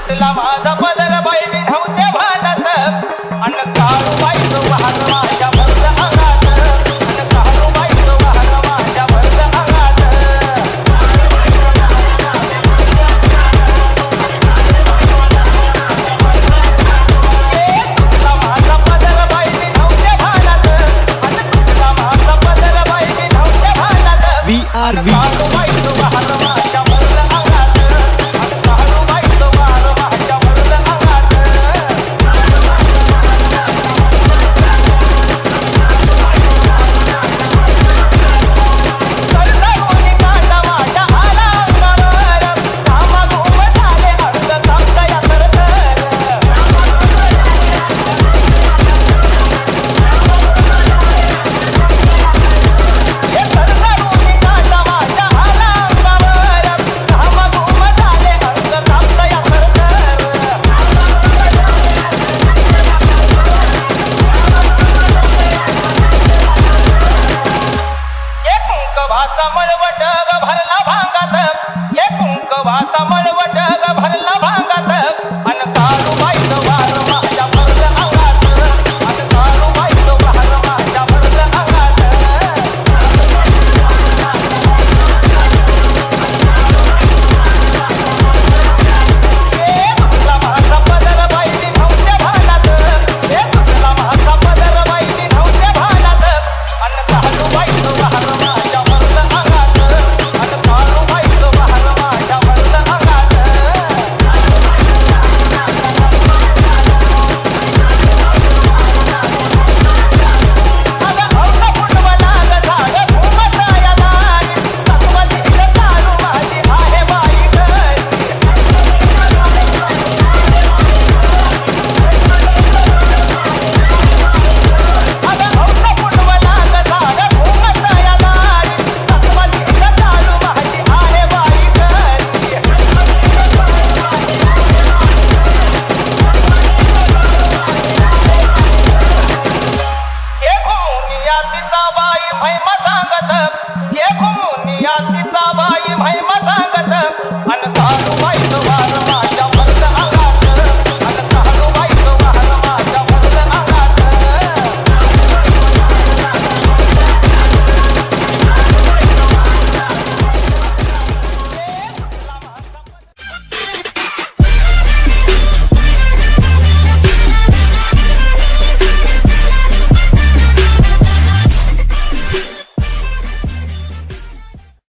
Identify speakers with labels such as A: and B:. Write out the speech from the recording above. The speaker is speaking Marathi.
A: तुटला माझा पदर बाई विधवते भांडत अन काळूबाई तो वाहन माझ्या भरत अंगात अन काळूबाई तो वाहन माझ्या भरत अंगात तुटला माझा पदर बाई विधवते भांडत अन तुटला माझा पदर बाई विधवते भांडत
B: VRV
A: काळूबाई तो वाहन माझ्या भरत अंगात अन काळूबाई तो वाहन माझ्या भरत अंगात सरसरुनी कांदा माझ्या आला अंगावर घामाघूम झाले अंग कापतया सरसर हे सरसरुनी कांदा माझ्या आला अंगावर घामाघूम झाले अंग कापतया सरसर एक कुंक भाता मळवट ग भरला भांगात एक कुंक भाता मळवट ग भरला भांगात अन काळूबाई तो वार माझ्या भरत अंगात अन काळूबाई तो वार माझ्या भरत अंगात तुटला माझा पदर बाई विधवते भांडत तुटला माझा पदर बाई विधवते भांडत अन काळूबाई तो वार माझ्या भरत अंगात अन काळूबाई तो वार माझ्या भरत अंगात अगं औसा फुटवला ग झाड घुमटाया दारी तत्वलीन चालू माझी आहे बाई घरी अगं औसा फुटवला ग झाड घुमटाया दारी तत्वलीन चालू माझी आहे बाई घरी ये घुमुनिया सीताबाई महिमा सांगत ये घुमुनिया सीताबाई महिमा सांगत